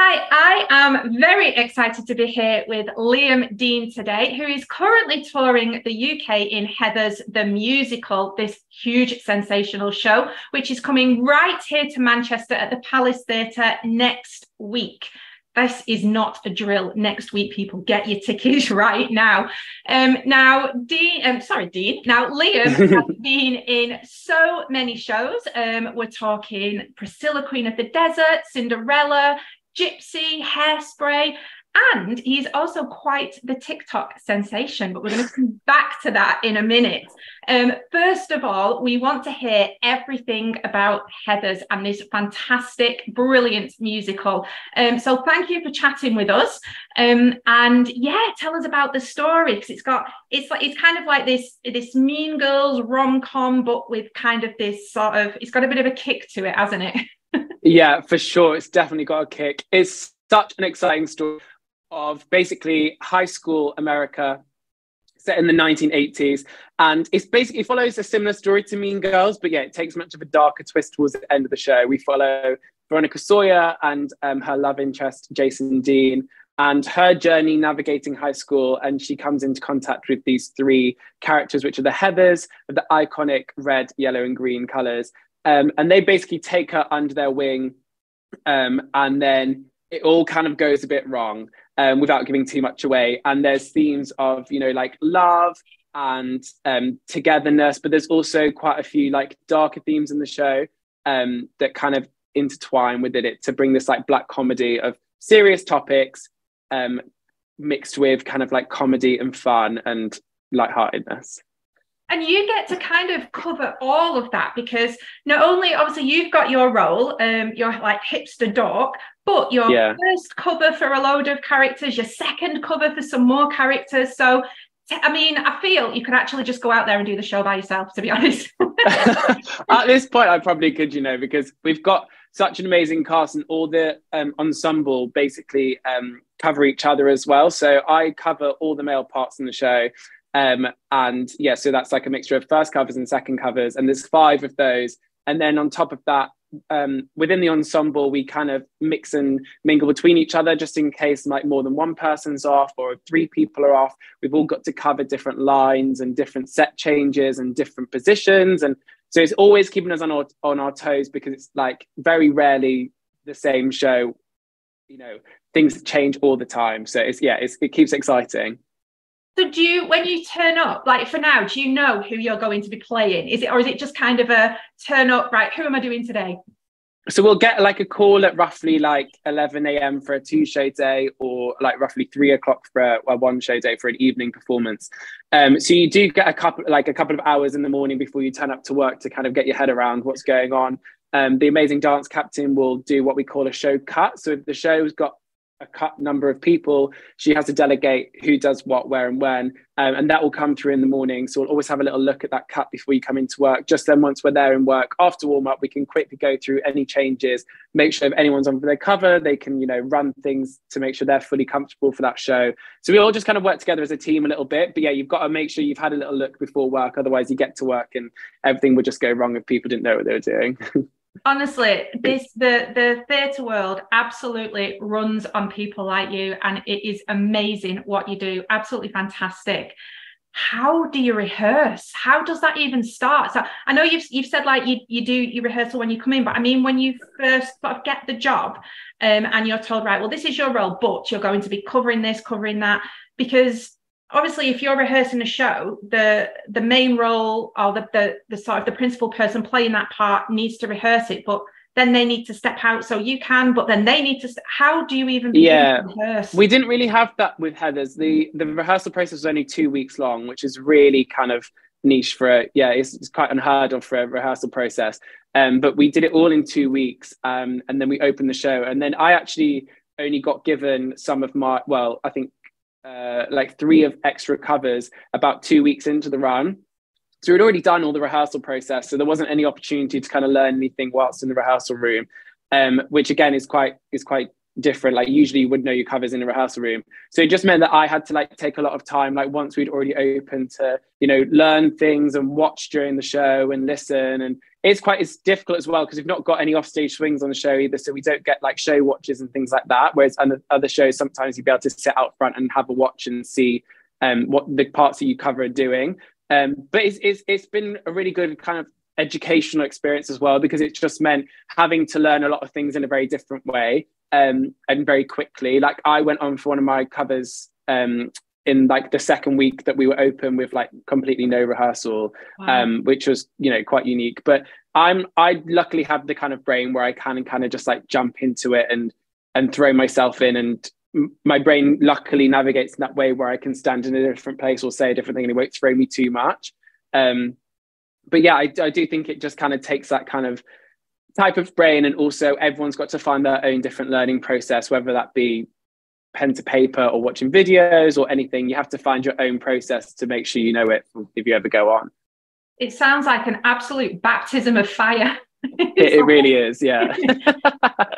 Hi, I am very excited to be here with Liam Dean today, who is currently touring the UK in Heathers the Musical, this huge sensational show, which is coming right here to Manchester at the Palace Theatre next week. This is not a drill. Next week, people, get your tickets right now. Now, Dean. Now, Liam has been in so many shows. We're talking Priscilla, Queen of the Desert, Cinderella, Gypsy, Hairspray, and he's also quite the Tick Tock sensation, but we're going to come back to that in a minute. First of all, we want to hear everything about Heathers and this fantastic, brilliant musical. So thank you for chatting with us. And yeah, tell us about the story, because it's kind of like this Mean Girls rom-com, but with kind of this sort of, it's got a bit of a kick to it, hasn't it? Yeah, for sure. It's definitely got a kick. It's such an exciting story of basically high school America set in the 1980s. And it follows a similar story to Mean Girls, but yeah, it takes much of a darker twist towards the end of the show. We follow Veronica Sawyer and her love interest, Jason Dean, and her journey navigating high school. And she comes into contact with these three characters, which are the Heathers, with the iconic red, yellow, and green colours. And they basically take her under their wing, and then it all kind of goes a bit wrong, without giving too much away. And there's themes of, like love and togetherness, but there's also quite a few like darker themes in the show that kind of intertwine within it to bring this like black comedy of serious topics mixed with kind of like comedy and fun and lightheartedness. And you get to kind of cover all of that, because not only obviously you've got your role, you're like hipster dork, but your first cover for a load of characters, your second cover for some more characters. So, I mean, I feel you could actually just go out there and do the show by yourself, to be honest. At this point, I probably could, because we've got such an amazing cast, and all the ensemble basically cover each other as well. So I cover all the male parts in the show. And yeah, so that's like a mixture of first covers and second covers, and there's 5 of those. And then on top of that, within the ensemble, we kind of mix and mingle between each other, just in case like more than one person's off or 3 people are off. We've all got to cover different lines and different set changes and different positions, and so it's always keeping us on our toes, because it's like very rarely the same show. Things change all the time, so it keeps exciting. So when you turn up, like for now, do you know who you're going to be playing? Or is it just kind of a turn up, right, who am I doing today? So we'll get like a call at roughly like 11 a.m. for a 2-show day, or like roughly 3 o'clock for a 1-show day for an evening performance. So you do get a couple of hours in the morning before you turn up to work to kind of get your head around what's going on. The amazing dance captain will do what we call a show cut. So if the show's got a cut number of people, she has to delegate who does what, where, and when, and that will come through in the morning. So we'll always have a little look at that cut before you come into work. Just then, once we're there in work, after warm up, we can quickly go through any changes, make sure if anyone's on for their cover, they can run things to make sure they're fully comfortable for that show. So we all just kind of work together as a team a little bit. But yeah, you've got to make sure you've had a little look before work, otherwise you get to work and everything would just go wrong if people didn't know what they were doing. Honestly, the theatre world absolutely runs on people like you, and it is amazing what you do. Absolutely fantastic. How do you rehearse? How does that even start? So I know you've said like you do your rehearsal when you come in, but I mean when you first sort of get the job, and you're told, right, well, this is your role, but you're going to be covering this, covering that, because obviously, if you're rehearsing a show, the main role, or the sort of the principal person playing that part needs to rehearse it, but then they need to step out so you can, but then they need to. How do you even begin to rehearse? We didn't really have that with Heathers. The rehearsal process was only 2 weeks long, which is really kind of niche for it's quite unheard of for a rehearsal process. But we did it all in 2 weeks, and then we opened the show, and then I actually only got given some of my, well, I think like 3 of extra covers about 2 weeks into the run. So we'd already done all the rehearsal process, so there wasn't any opportunity to kind of learn anything whilst in the rehearsal room, which again is quite different. Like usually you would know your covers in a rehearsal room. So it just meant that I had to like take a lot of time, like once we'd already opened, to, you know, learn things and watch during the show and listen. And it's difficult as well because we've not got any offstage swings on the show either. So we don't get like show watches and things like that. Whereas on other shows, sometimes you'd be able to sit out front and have a watch and see what the parts that you cover are doing. But it's been a really good kind of educational experience as well, because it just meant having to learn a lot of things in a very different way, and very quickly. Like I went on for one of my covers in like the second week that we were open with like completely no rehearsal. Wow. Which was, you know, quite unique. But I luckily have the kind of brain where I can kind of just like jump into it and throw myself in, and my brain luckily navigates in that way where I can stand in a different place or say a different thing and it won't throw me too much. But yeah, I do think it just kind of takes that kind of type of brain, and also everyone's got to find their own different learning process, whether that be pen to paper or watching videos or anything. You have to find your own process to make sure you know it if you ever go on. It sounds like an absolute baptism of fire. It really is, yeah. And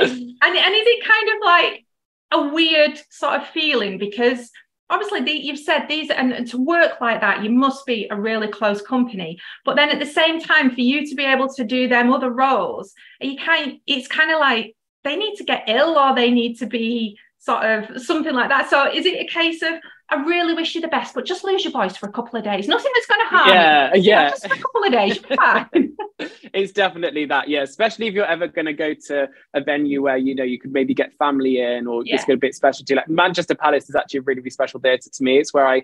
is it kind of like a weird sort of feeling, because obviously you've said these, and to work like that you must be a really close company, but then at the same time for you to be able to do them other roles, it's kind of like they need to get ill or they need to be sort of something like that. So is it a case of, I really wish you the best, but just lose your voice for a couple of days, nothing that's going to harm you. Yeah, just for a couple of days, you're fine. It's definitely that, yeah, especially if you're ever going to go to a venue where, you know, you could maybe get family in, or it's got a bit specialty. Like Manchester Palace is actually a really, really special theatre to me. It's where I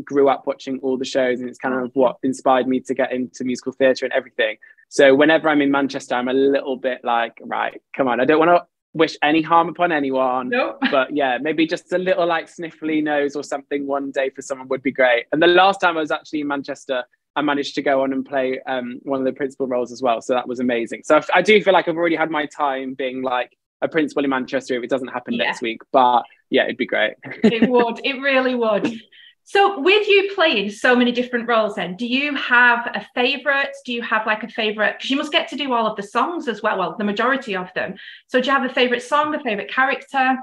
grew up watching all the shows, and it's kind of what inspired me to get into musical theatre and everything. So whenever I'm in Manchester, I'm a little bit like, right, come on, I don't want to wish any harm upon anyone. Nope. But yeah, maybe just a little like sniffly nose or something one day for someone would be great. And the last time I was actually in Manchester, I managed to go on and play one of the principal roles as well. So that was amazing. So I do feel like I've already had my time being like a principal in Manchester if it doesn't happen next week. But yeah, it'd be great. It would. It really would. So with you playing so many different roles then, do you have a favourite? Do you have like a favourite? Because you must get to do all of the songs as well, the majority of them. So do you have a favourite song, a favourite character?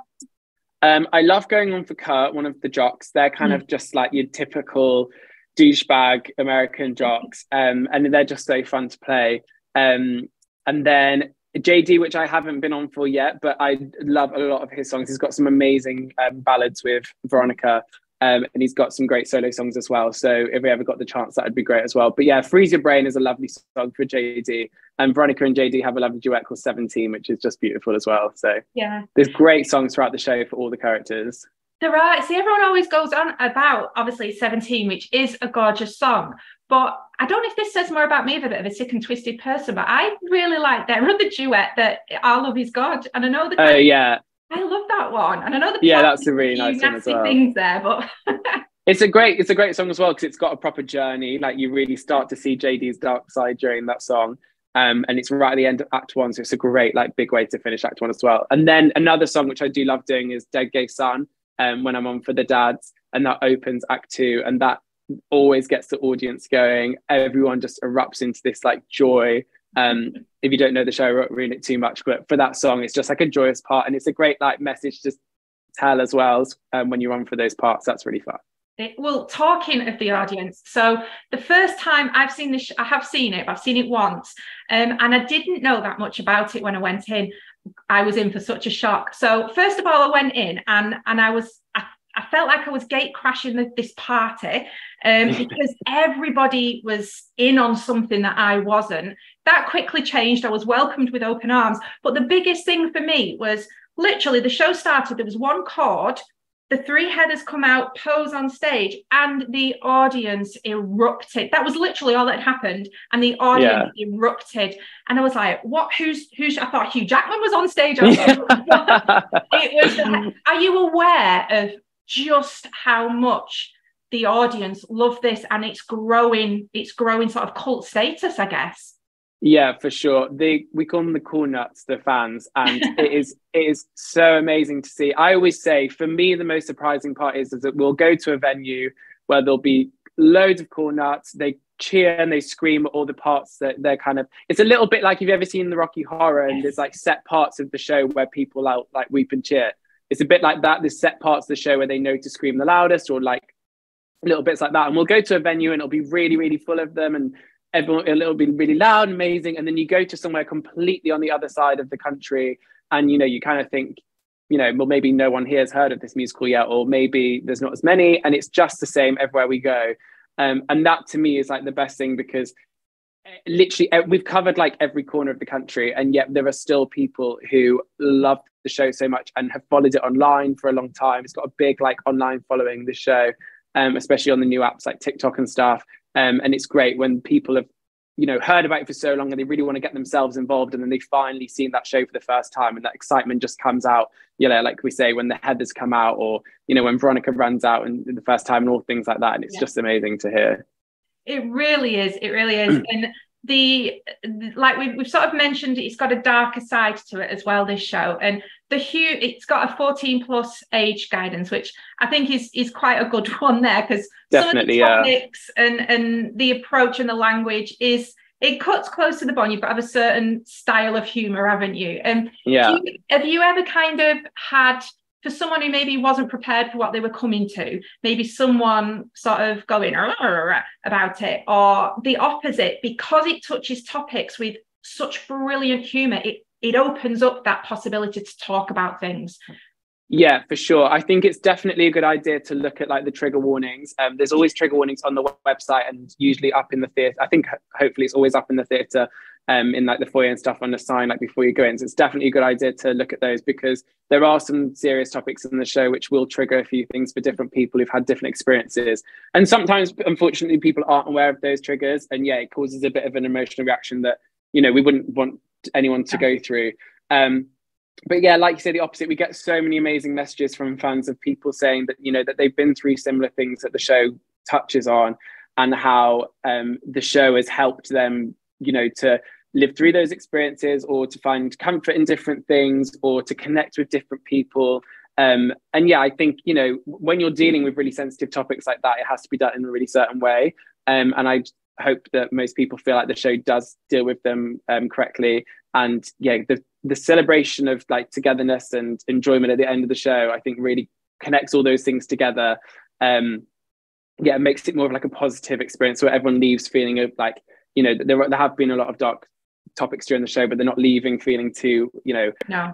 I love going on for Kurt, one of the jocks. They're kind of just like your typical douchebag American jocks, and they're just so fun to play. And then JD, which I haven't been on for yet, but I love a lot of his songs. He's got some amazing ballads with Veronica. And he's got some great solo songs as well. So if we ever got the chance, that would be great as well. But yeah, Freeze Your Brain is a lovely song for JD. And Veronica and JD have a lovely duet called 17, which is just beautiful as well. So yeah, there's great songs throughout the show for all the characters. There are. See, everyone always goes on about, obviously, 17, which is a gorgeous song. But I don't know if this says more about me as a bit of a sick and twisted person, but I really like their other duet, that Our Love Is God. And I know the I love that one, and I know that's a really nice one as well. Things there, but it's a great song as well, because it's got a proper journey. Like you really start to see JD's dark side during that song, and it's right at the end of Act 1, so it's a great like big way to finish Act 1 as well. And then another song which I do love doing is Dead Gay Son, when I'm on for the dads, and that opens Act 2, and that always gets the audience going. Everyone just erupts into this like joy. If you don't know the show, I won't ruin it too much, but for that song, it's just like a joyous part, and it's a great like message to tell as well, when you run for those parts. That's really fun. Well, talking of the audience, so the first time I've seen this, I have seen it, but I've seen it once, and I didn't know that much about it when I went in. I was in for such a shock. So first of all, I went in and I felt like I was gate crashing this party, because everybody was in on something that I wasn't. That quickly changed. I was welcomed with open arms. But the biggest thing for me was literally the show started. There was one chord, the three headers come out, pose on stage, and the audience erupted. That was literally all that happened. And the audience erupted. And I was like, what? Who's I thought Hugh Jackman was on stage. It was, are you aware of just how much the audience love this, and it's growing sort of cult status, I guess? Yeah, for sure. We call them the cool nuts, the fans, and it is so amazing to see. I always say, for me, the most surprising part is that we'll go to a venue where there'll be loads of cool nuts. They cheer and they scream at all the parts that they're kind of, it's a little bit like, if you've ever seen the Rocky Horror, and there's like set parts of the show where people out like weep and cheer. It's a bit like that. There's set parts of the show where they know to scream the loudest, or like little bits like that. And we'll go to a venue and it'll be really, really full of them, and everyone, it'll be really loud and amazing. And then you go to somewhere completely on the other side of the country, and, you know, you kind of think, you know, well, maybe no one here has heard of this musical yet, or maybe there's not as many, and it's just the same everywhere we go. And that to me is like the best thing, because literally we've covered like every corner of the country, and yet there are still people who love the show so much and have followed it online for a long time. It's got a big like online following, the show, especially on the new apps like Tick Tock and stuff. And it's great when people have, you know, heard about it for so long and they really want to get themselves involved, and then they finally seen that show for the first time, and that excitement just comes out, you know, like we say, when the Heathers come out, or, you know, when Veronica runs out and the first time, and all things like that. And it's just amazing to hear. It really is. And like we've sort of mentioned, it's got a darker side to it as well, this show. And it's got a 14 plus age guidance, which I think is quite a good one there, because some of the topics and the approach and the language it cuts close to the bone. You've got to have a certain style of humor, haven't you? And have you ever kind of had, for someone who maybe wasn't prepared for what they were coming to, maybe someone sort of going about it, or the opposite, because it touches topics with such brilliant humor, it opens up that possibility to talk about things? Yeah, for sure. I think it's definitely a good idea to look at like the trigger warnings. There's always trigger warnings on the website, and usually up in the theatre. I think hopefully it's always up in the theatre, in like the foyer and stuff, on the sign like before you go in. So it's definitely a good idea to look at those, because there are some serious topics in the show which will trigger a few things for different people who've had different experiences. And sometimes, unfortunately, people aren't aware of those triggers, and it causes a bit of an emotional reaction that, you know, we wouldn't want anyone to go through. But yeah, like you say, the opposite. We get so many amazing messages from fans of people saying that, you know, that they've been through similar things that the show touches on, and how the show has helped them, you know, to live through those experiences, or to find comfort in different things, or to connect with different people. And I think, you know, when you're dealing with really sensitive topics like that, it has to be done in a really certain way. And I hope that most people feel like the show does deal with them correctly. And the celebration of like togetherness and enjoyment at the end of the show, I think really connects all those things together. It makes it more of like a positive experience, where everyone leaves feeling of like, you know, there have been a lot of dark topics during the show, but they're not leaving feeling too, you know,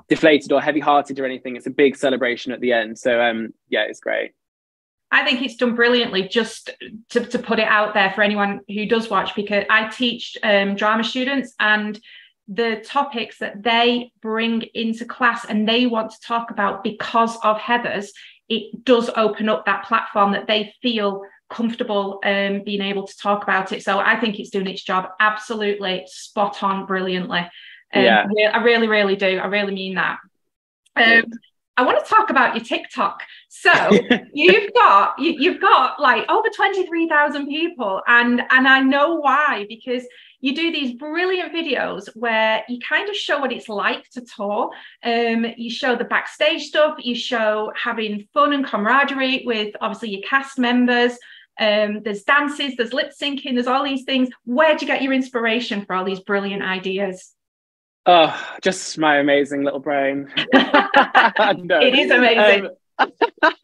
deflated or heavy-hearted or anything. It's a big celebration at the end. So it's great. I think it's done brilliantly, just to put it out there for anyone who does watch, because I teach drama students, and the topics that they bring into class and they want to talk about because of Heathers, it does open up that platform that they feel comfortable being able to talk about it. So I think it's doing its job absolutely spot on, brilliantly. I really, really do. I really mean that. I want to talk about your TikTok. So you've got like over 23,000 people, and I know why, because you do these brilliant videos where you kind of show what it's like to tour. You show the backstage stuff, you show having fun and camaraderie with obviously your cast members. There's dances, there's lip syncing, there's all these things. Where'd you get your inspiration for all these brilliant ideas? Oh, just my amazing little brain. No. It is amazing.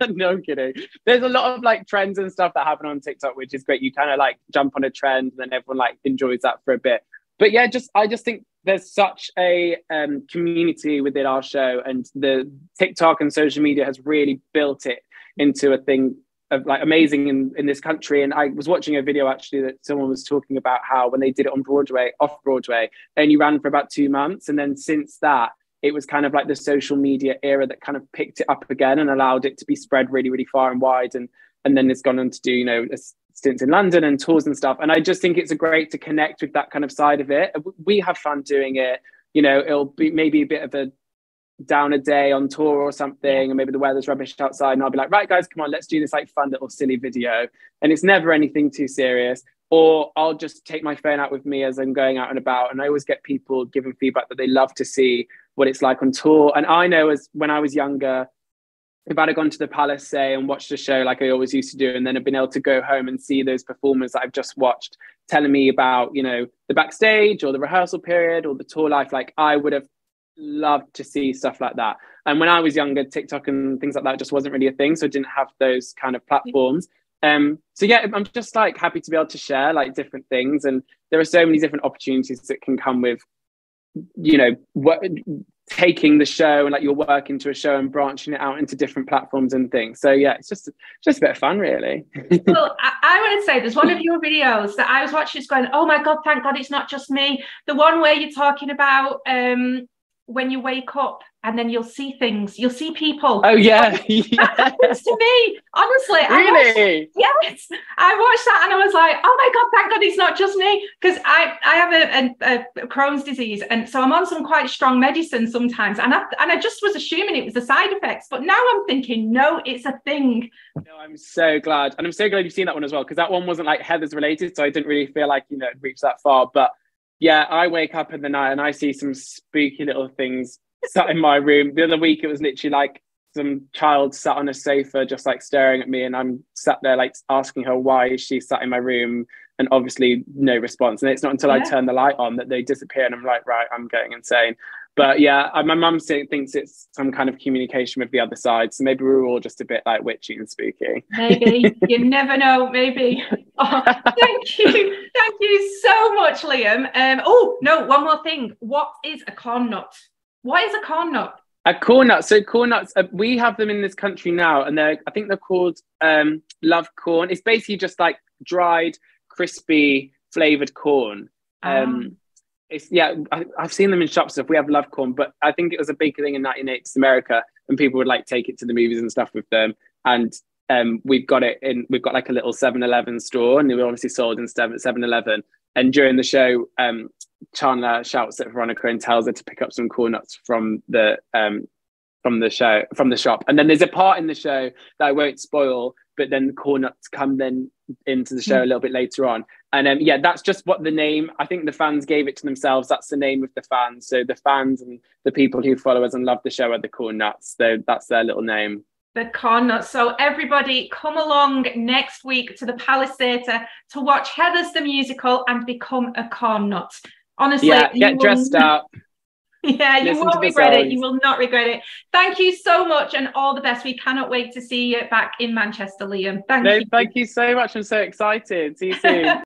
No, I'm kidding. There's a lot of like trends and stuff that happen on TikTok, which is great. You kind of like jump on a trend, and then everyone like enjoys that for a bit. But yeah, I just think there's such a community within our show, and the TikTok and social media has really built it into a thing of like amazing in this country. And I was watching a video actually that someone was talking about how when they did it on Broadway, off Broadway, only ran for about 2 months, and then since that, it was kind of like the social media era that kind of picked it up again and allowed it to be spread really, really far and wide. And then it's gone on to do, you know, stints in London and tours and stuff. And I just think it's great to connect with that kind of side of it. We have fun doing it. You know, it'll be maybe a bit of a down a day on tour or something, and maybe the weather's rubbish outside, and I'll be like, right guys, come on, let's do this like fun little silly video, and it's never anything too serious. Or I'll just take my phone out with me as I'm going out and about, and I always get people giving feedback that they love to see what it's like on tour. And I know, as when I was younger, if I'd have gone to the Palace, say, and watched a show like I always used to do, and then have been able to go home and see those performers that I've just watched telling me about, you know, the backstage or the rehearsal period or the tour life, like I would have loved to see stuff like that. And when I was younger, TikTok and things like that just wasn't really a thing. So I didn't have those kind of platforms. So yeah, I'm just like happy to be able to share like different things. And there are so many different opportunities that can come with, you know, taking the show and like your work into a show and branching it out into different platforms and things. So yeah, it's just a bit of fun, really. Well, I want to say there's one of your videos that I was watching just going, oh my God, thank God it's not just me. The one where you're talking about when you wake up and then you'll see things, you'll see people. Oh yeah. That happens to me, honestly. Really? Yes, I watched that and I was like, oh my God, thank God it's not just me, because I have a Crohn's disease, and so I'm on some quite strong medicine sometimes, and I just was assuming it was the side effects, but now I'm thinking, no, it's a thing. No, I'm so glad, and I'm so glad you've seen that one as well, because that one wasn't like Heather's related, so I didn't really feel like, you know, it reached that far. But yeah, I wake up in the night and I see some spooky little things sat in my room. The other week it was literally like some child sat on a sofa just like staring at me, and I'm sat there like asking her why she sat in my room, and obviously no response. And it's not until I turn the light on that they disappear, and I'm like, right, I'm going insane. But yeah, my mum thinks it's some kind of communication with the other side, so maybe we're all just a bit like witchy and spooky. Maybe. You never know, maybe. Oh, thank you so much, Liam. Oh no, one more thing. What is a corn nut? What is a corn nut? A corn nut. So corn nuts, we have them in this country now, and I think they're called love corn. It's basically just like dried, crispy, flavored corn. It's I've seen them in shops. If we have love corn, but I think it was a big thing in 1980s America, and people would like take it to the movies and stuff with them. And we've got like a little 7-Eleven store, and they were obviously sold in 7-Eleven. And during the show, Chandler shouts at Veronica and tells her to pick up some corn nuts from the shop. And then there's a part in the show that I won't spoil, but then the corn nuts come then into the show a little bit later on. And yeah, that's just what the name, I think the fans gave it to themselves. That's the name of the fans. So the fans and the people who follow us and love the show are the corn nuts. So that's their little name. The corn nuts. So everybody come along next week to the Palace Theatre to watch Heathers the musical and become a corn nut. Honestly, yeah, get dressed up. Yeah, you won't regret it. You will not regret it. Thank you so much, and all the best. We cannot wait to see you back in Manchester, Liam. Thank you. Thank you so much. I'm so excited. See you soon.